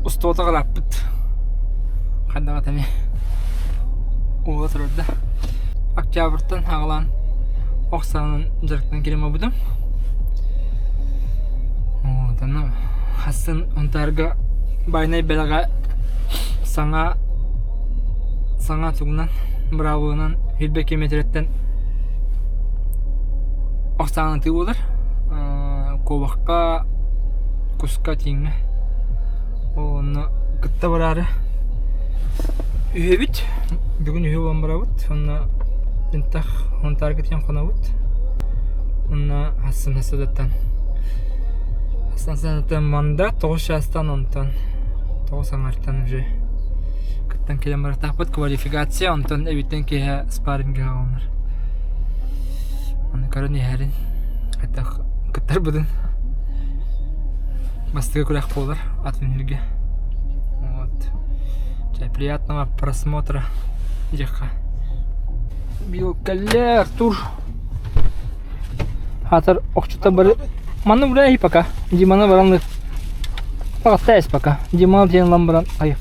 Ustoota qalapпыт. Qandaqa tani. Ola turarda. Октябрьтан ағылан Оқсанын жарықтан келема будым. Тана хасын онтарга байнай белага саңа тугунан бравынан хүлбеке метреттен Оқсанын тыгы болар. Коваққа куска тиңме. Оны кытта барары. Үйе бит. Бүгін үйе болан барабыт. Оны интах онтарга тиң қонабыт. Оны хасын хасадаттан. Hasan manda 9 yaştan ondan 9 аңартан уже кыттан келем баратакпыт квалификация онтон эбиттен кеhe спарринге алыныр. Аны көрөн эхерин кайтак кыттар будун мастыга күрәк болар атвинирге. Вот. Чай приятного просмотра. Дехка. Билкалер тур. Хатар окчута бары Маны бурaya пока. Диманы баранлык. Пока стоясь пока. Диманы тен ламбаран аяп.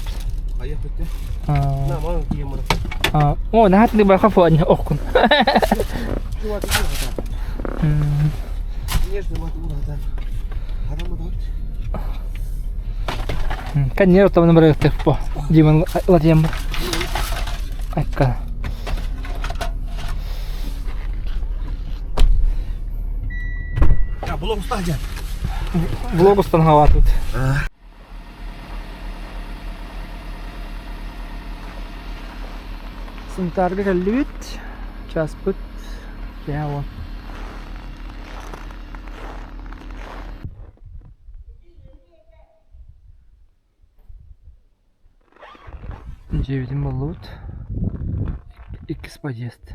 Аяп бетте. На, маны тием бара. О, на хатны баха фоне окун. Нежный мат урада. Адамы да. Каннер там набрать по. Диман латем. Айка. Блок устал. Блок устал тут. Сынтарга келбит. Час бут. Я вот. Жевидим болут. Иккис подъезд.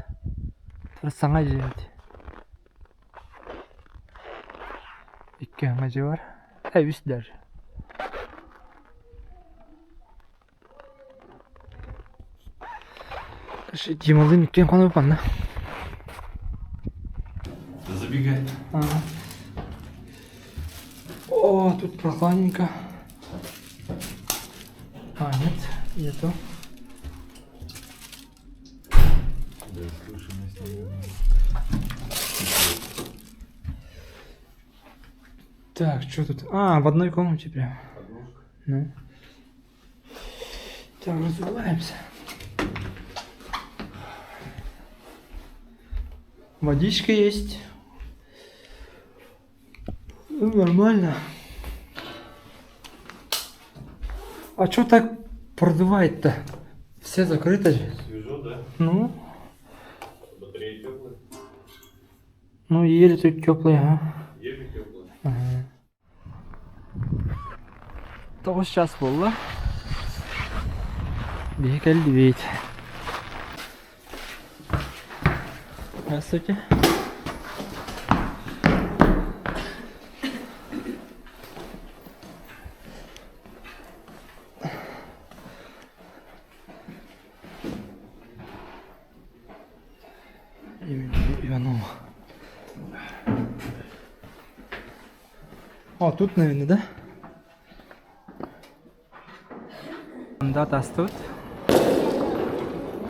Саңа жевид. İki amacı var. Ev üstler. Cimal'ın dükkanı konu yapalım. Забегай. О, тут прохладненько. Нет, нету. Да, слышимость, наверное. Так, что тут? В одной комнате прям. Ну. Так, разуваемся. Водичка есть. Ну, нормально. А что так продувает-то? Все закрыто же. Свежо, да? Ну. Батарея теплая? Ну, еле тут теплые, Еле теплая. 9 час болды. Бекелді бейт. Здравствуйте. Иванова. О, тут, наверное, да? Мандат остут.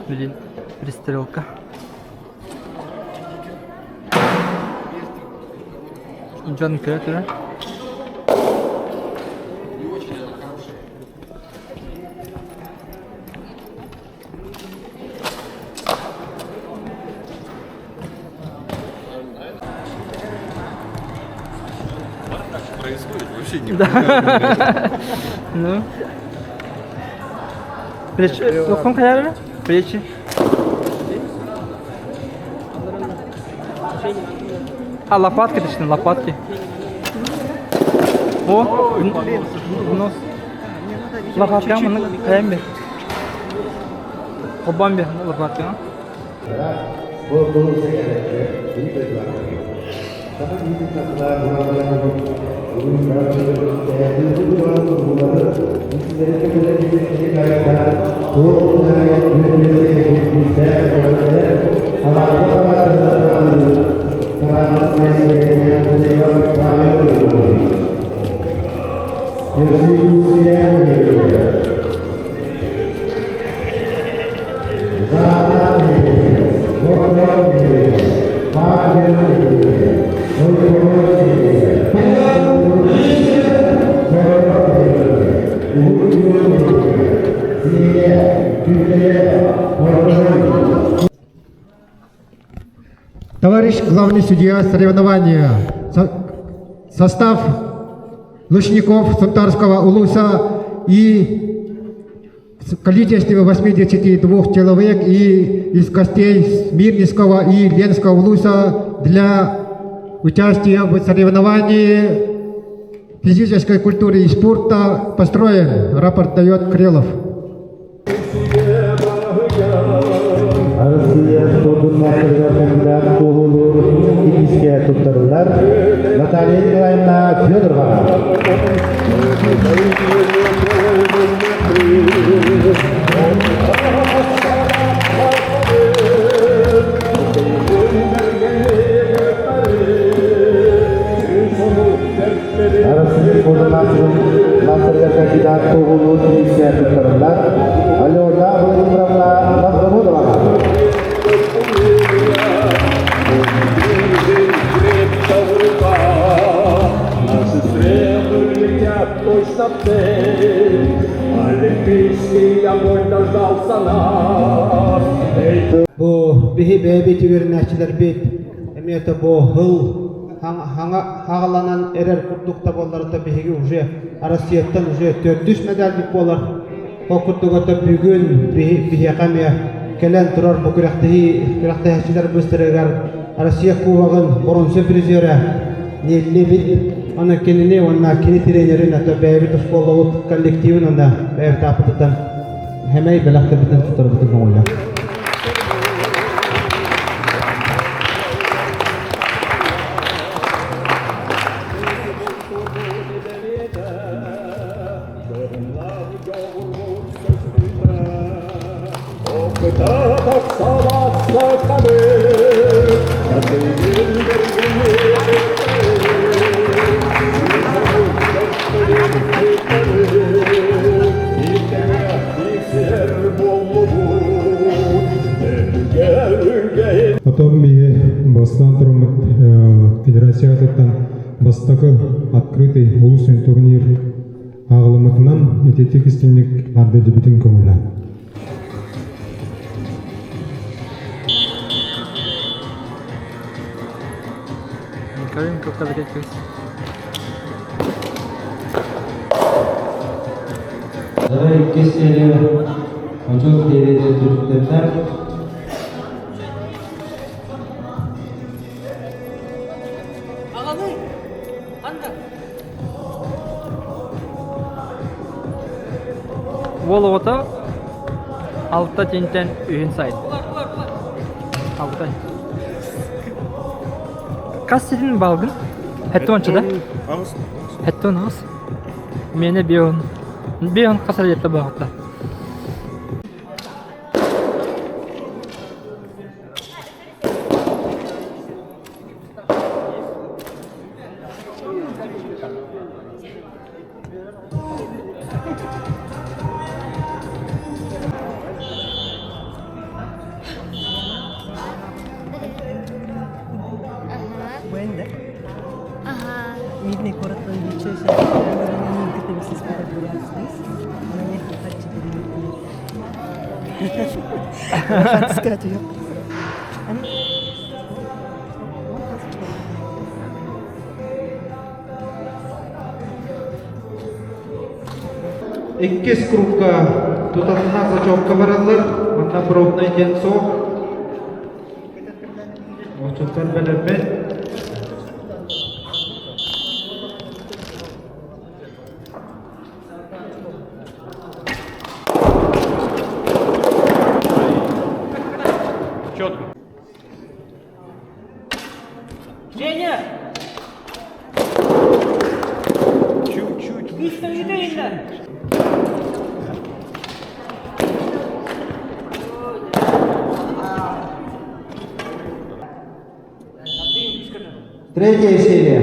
Блин, пристрелка. Джон Кретера. Происходит вообще не. Ну. Плечи. Локон каяр? Плечи. Лопатки точно, лопатки. О, нос. Лопатки, мы каяем бе. Обам бе, лопатки, Товарищ главный судья соревнования, состав лучников Сунтарского улуса и в количестве 82 человек и из костей Смирнинского и Ленского улуса для участия в соревновании физической культуры и спорта построен. Рапорт дает Крылов. Россия спортuna kandidат bo'lur Tunisga to'xtaldilar. Nataliya Nikolaevna Fyodorova. Россия spортuna kandidat bo'lur Tunisga to'xtaldilar. Alyona Vladimirovna Mazmunova. Точно в цель, олимпийский огонь дождался нас. Bu bihi bebi tüverinäçiler bit. Emiyete bu hıl hağalanan erer kurdukta bollarda bihigi уже Arasiyattan уже 400 medallik bolar. O kurdukta bugün bihi kamya kelen turar bu kürektehiçiler büstüreger Arasiya kuvagın bronze prizöre Nelli bit. Ona kendine ona kendi trenerin hatta bebi toskolavut kollektivin onda bebi tapıtıdan hemey belakta biten tutar biten olya. Потом биге бастан турмут федерациятыттан бастакы открытый улусный турнир агылымытынан этетик истемлик арды дебютин көңүлө. Николенко подготовился. Давай кесели ончол терезе түрүктөрдөр. Ол ота алтта тентен үйін сайын. Алттай. Кас сидин балгын? Хетті ончы да? Хетті он ағыз. Мені бейон қасар етті бағытта. Видный город ничего себе. Они готовы со своей популярностью. Она не хочет 4 минуты. Хочу сказать ее. Ikkis grupka tutatına zachokka barallar. Onda probnay denso. Ochuklar belerbe. Четко. Женя! Чуть-чуть. Третья серия.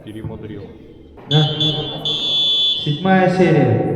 Перемудрил. Да. 7-я серия.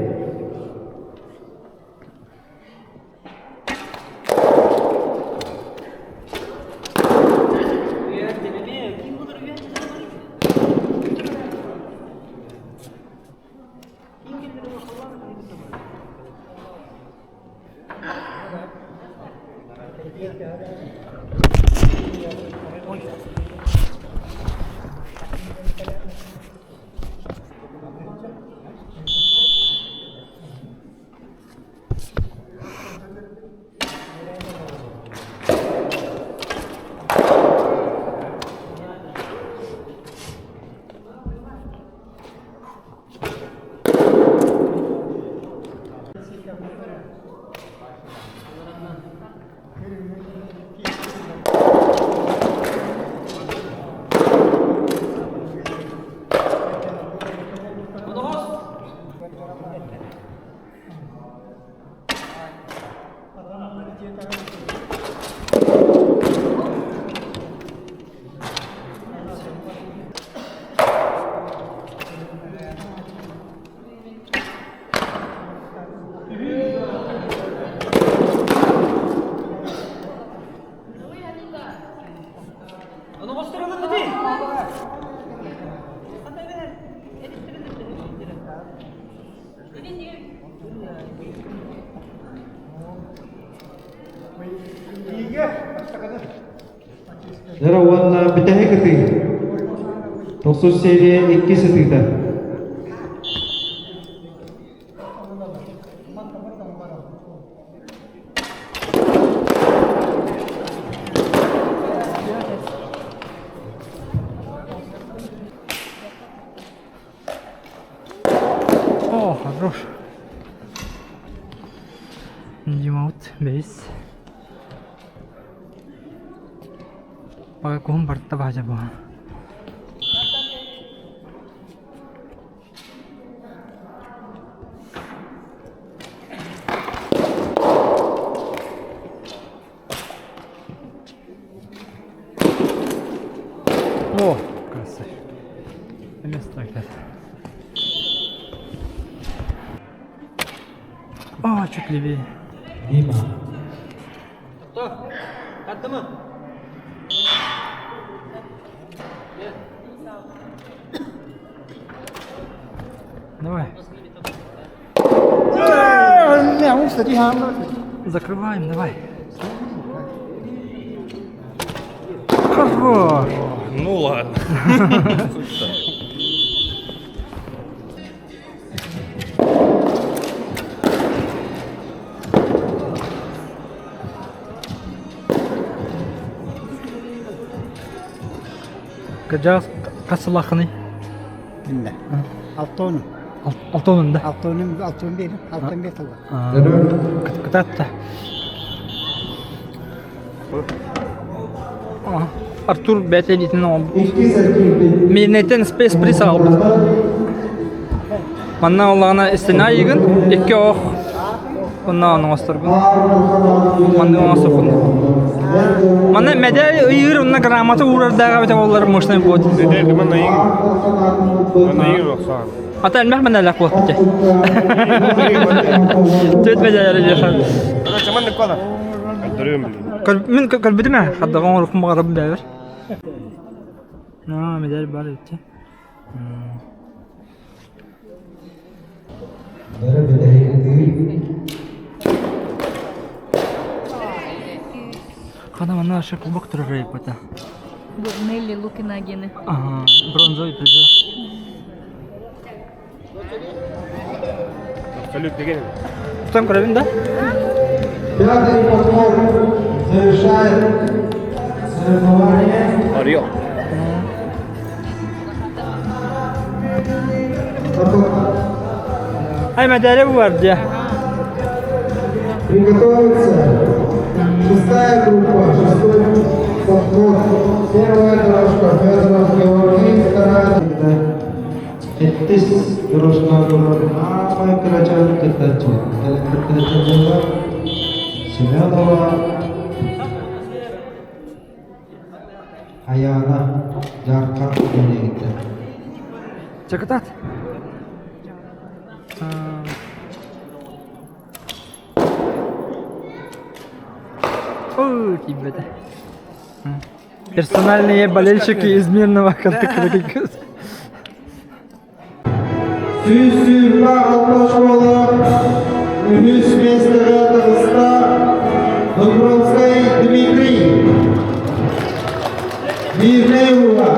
Jara walla bitahe kati. 9 seriye 2 setigda. О, хорош. Димаут, бейс. Pakai kuhum bertambah aja bang. О, красавчик. Место опять. О, чуть левее. 5. Давай. Закрываем, давай. Хорош. Ну ладно. Kaca kasılakını. Billah. Altonu. Altının da. Altın bir. Altın bir tabi. Kıtatta. Artur betelitini oldu. 2 serkildi. Minnetten space pris aldı. Manna Allah'ına istina yığın. İki ok. Bundan onu gösterdim. Manna onu sıfırdı. Manna medal yığır onunla gramatı uğrar dağa bete onları moştan koydu. Dedi bana iyi. Bana iyi bak sağ. Hatta elmeh bana lak vakti. Tüt medal yapar. Bana çaman ne kadar? Öldürüyorum bile. من كلبتنا حتى غون رقم مغرب بابر نعم مدار بالت Jara bitahe kati. خدم انا شك بكتر ريبتا Нелли Лукинагины. ага бронзовый призер Салют деген. там кровин да 5-й подход завершает соревнование. Арıyor. ай медали vardı ya Приготовиться. 6-я группа, 6-й подход. Первая дорожка Федоров Георгий, вторая. Etis дорожка Namai Kerajaan Kertajaan. Kerajaan juga Semyanova Ayana Jarkant ini kita. Чакатат. Ой, ребята. Персональные болельщики из Мирного Кантакрыгыз. Сүйсүрма алташ болар, үніс местігі тығыста, Дубровский Дмитрий. Мирнеева.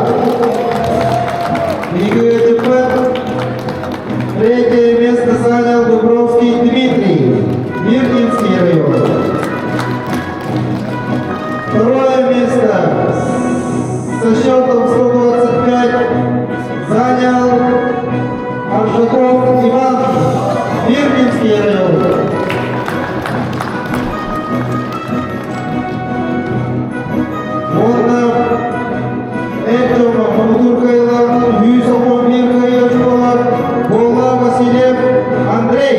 Третье место занял Дубровский Дмитрий, Мирнинский район. Второе место со счетом 125 занял Аршаков Иван, Мирнинский район. Онда Эджома Мамудуркайла, Юсопов Мирка Ешколар, Бола Василев Андрей.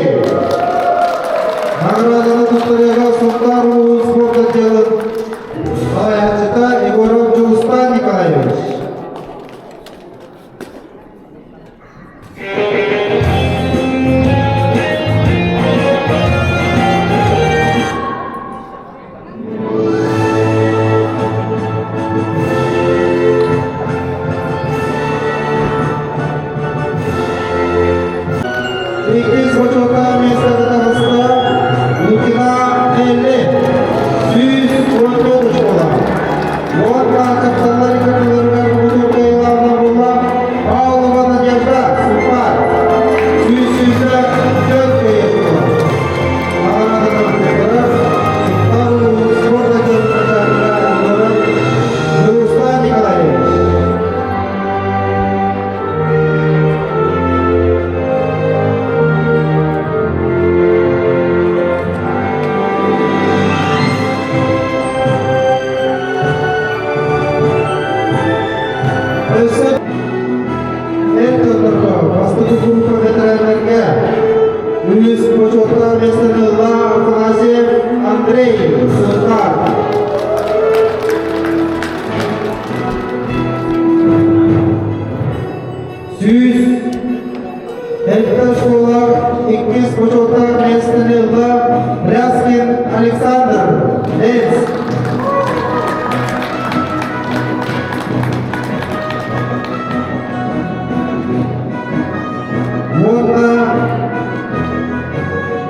Награданы Туттаряга Султару спорт отделы Аяцета Егоров Джулстан Николаевич. Игры почета места Татарста, Лукина Элли, Сүйс Протет школа. Лорка капитанлары капитанларга Мудурка Илана Була, Павлова Надежда, Супар, Сүйсүзда Тетка Ешкола. Награданы Султару спорт отделы Рустам Николаевич. Бастығы группа ветеранларға Үніс почетта местіні Ла Афанасьев Андрей Сырқар. Сүйс Эльта школа Игрис почетта местіні Ла Ряскин Александр Лец.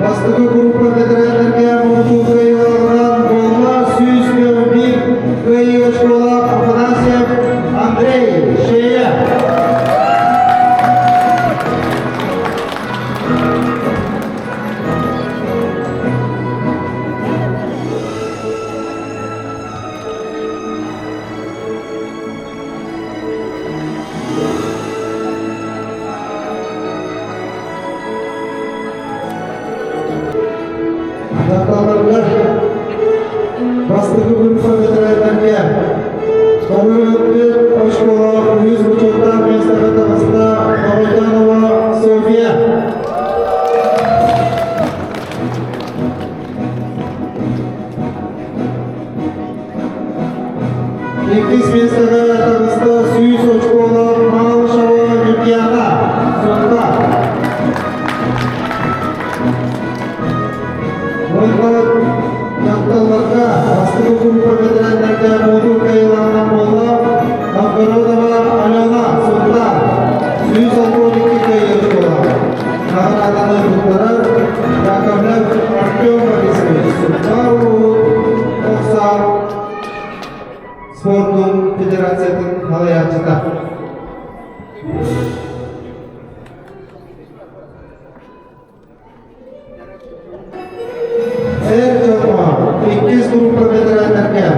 Бастығы группа ветеранларға Мамудурка Илана Була, Сүйс Мир школа Афанасьев Андрей Шея. Бастығы группа ветеранларға Коммунитет школа Үніс почетта местігі Татарста Новойтанова София. Игрис местігі Татарста Сүйс школа Малышева Юлиана Сонда. Жақталарға бастығы группа ветеранларға Мудурка Илана Була, Новгородова Алена Сонда, Сүйс полковники Ешкола. Награданы Туттары Яковлев Артем Борисович, Султару Оксар спортун федерациятын алаячыта. Игрис группа ветеранларға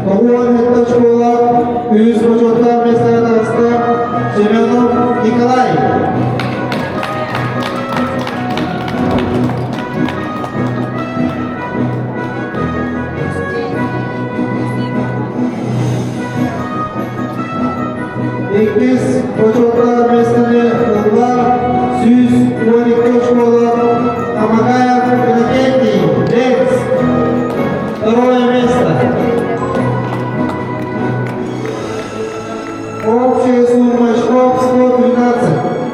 Коммунитет школа Үніс почетта местігі Татарста Семенов Николай. Игрис почетта местіні Ла Сүйс школа Амагаев Иннокентий Лец. Второе место. Общая сумма очков 112.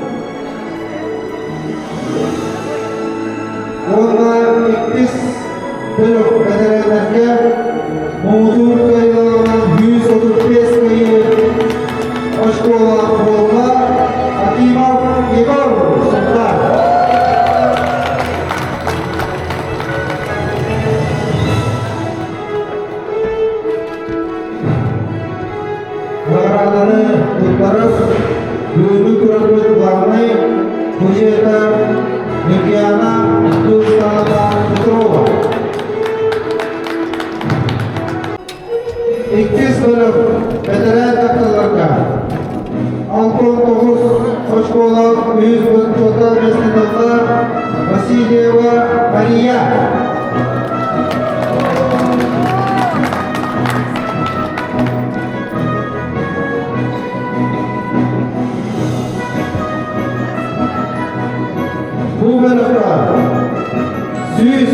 школа болма Акимов Егор Султан. Награданы куттарып, бүгүнкү көрөмөт бармай, Кужета Никиана Дусталова Петрова. 200 bölüm veteran kaptanlarga 69 hoş olan 100 bölüm total meslektaşlar Vasilyeva Maria. Bu bölümde 100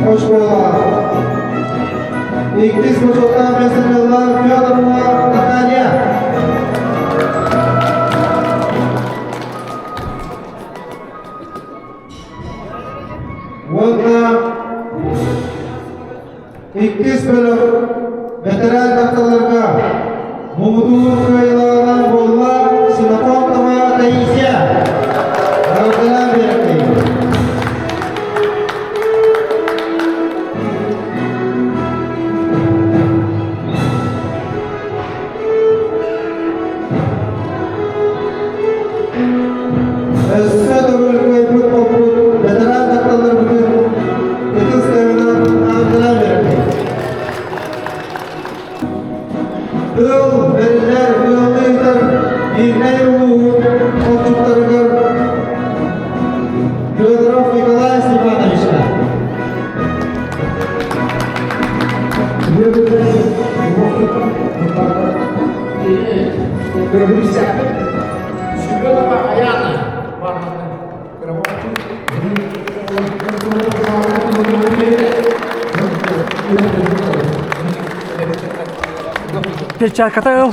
hoş olan 200 total meslektaşlar Fyodorova Natalia. Onda 200 bölüm veteran kaptanlarga Mumudur köylarından bolla Sinapontova Taisya. Algılan verildi. Федоров Николай Степановича. Перчатка тагыл.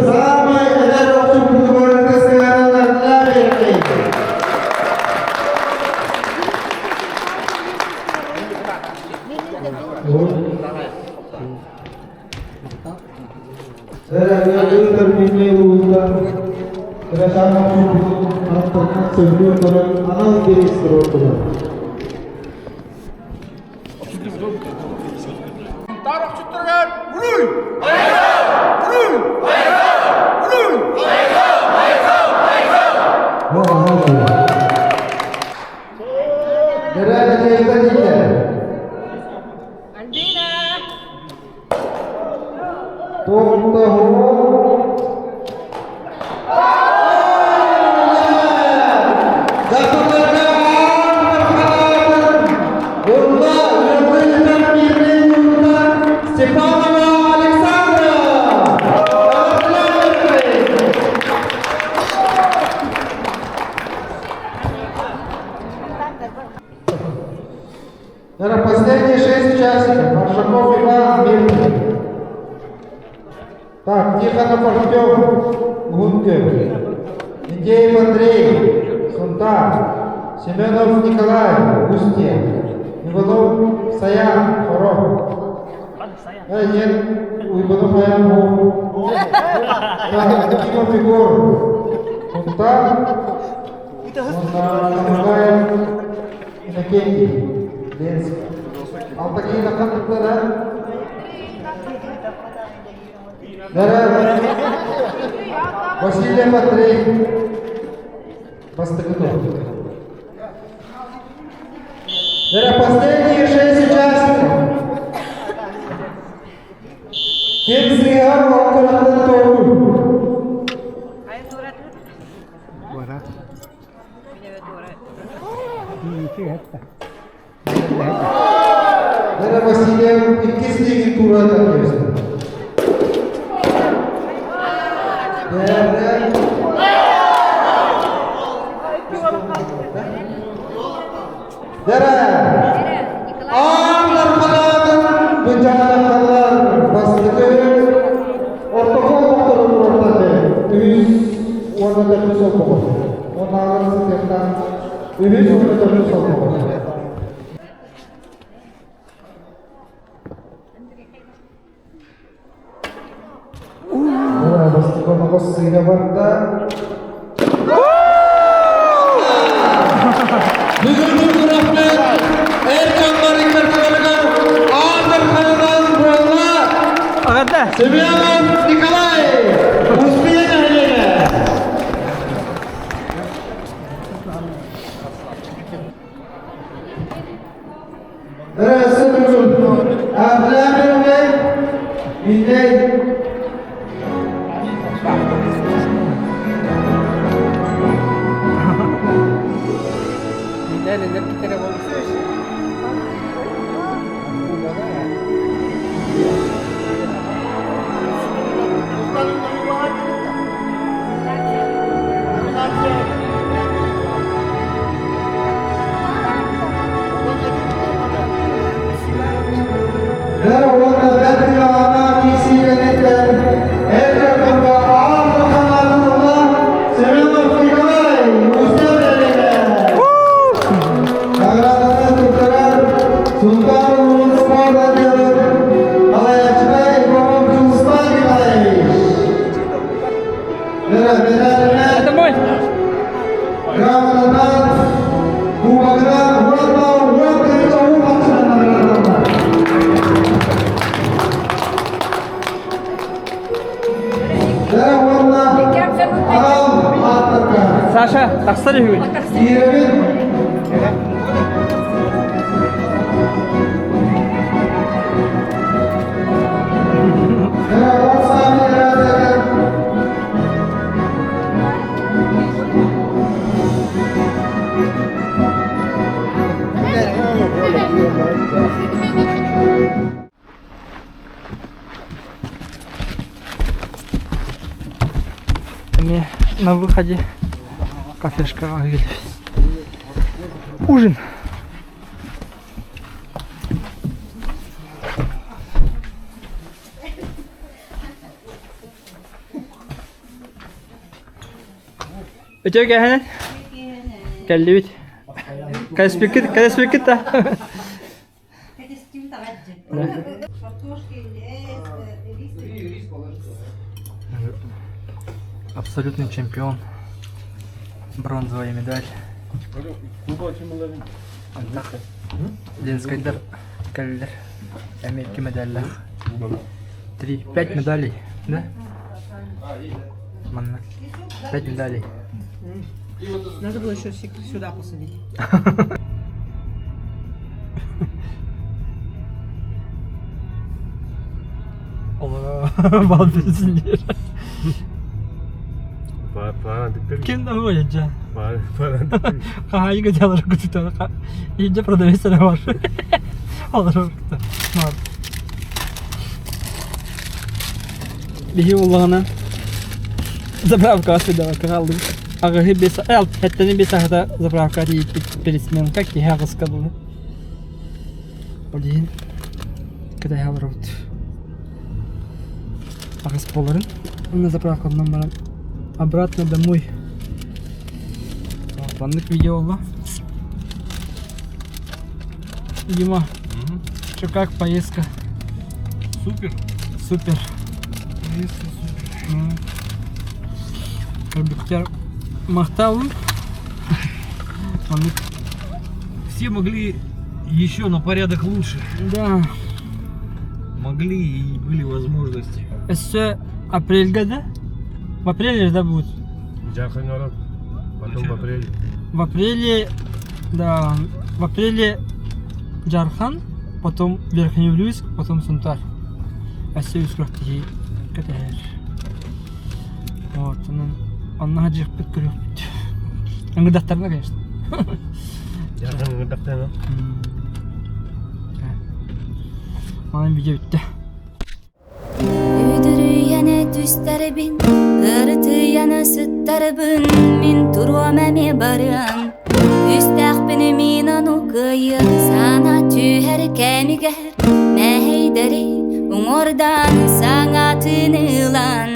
Самый одинокий футбольный стадион Америки. Наверное, последние 6 участников. Маршаков Иван Мирный. Так, Тихонов Артем Гункер. Индеев Андрей Сунтар. Семенов Николай Устье. Иванов Саян Хоров. Нет, у Иванов Саян Хоров. Акимов Егор Сунтар. Николаев Иннокентий. Алтакина кандидаттары Василий Андрей Бастыгунов. Последние 6 участников. Кем Сригар Валкарантан Торгу. Василия Кислигин Турата. Ağlar kaladın, bıçağına kalar, bastığı, ortakol doktorun ortada, üz, orada da kız olmalı. Onların sıkıntıdan ümit uğraşıyor sallallahu. Bastıklarına basıyla var da Bugünkü rahmet Erkanların kartlarına ağır kanadan boğula Ağada. Semyalan Nikolay Uspiye Nehriye Neresi bugün? Abdülhamid Bey, Bey. Это мой. Саша, тақсыр үйін. Мы на выходе кафешка Агиль. Ужин. Ötüyor gel. Geldi bit. Kaya spikit da. Абсолютный чемпион. Бронзовая медаль. Денскайдар, Каллер, Америка медаль. 5 медалей, да? Манна. 5 медалей. Надо было еще сюда посадить. Allah, baldesinler. Kimden koyacağım? Kahayı götürüyorlar kutudan. İyice prodüksiyonu var. Olur orada. Var. Bir yollağına zapravka asıda kaldım. Ağahı bir saat, hatta bir saatte zapravka değil perismen kakti hağız kaldı. Olin. Kada hağırot. Ağız polların. Onu zapravkadan bana обратно домой. Планlık video oldu. Дима, что как поездка? Супер. Супер. Поездка супер. Karabükler махтал. Все могли еще на порядок лучше. Да. Могли и были возможности. Это апрель года? В апреле да будет? Потом в апреле. В апреле, да, в апреле Джархан, потом Верхнеуфлейск, потом Сунтар. А все искрахти катер. Вот, он на хаджих подкрыл. Он гдахтарна, конечно. Jarхан гдахтарна. Мана видео битти. Üdürüyene düsterbin, ırtıyana süttarbin, min turuam eme barın. Üstak benim inan okuyun, sana tüher kemiger, meheyderi, umordan sana tınılan.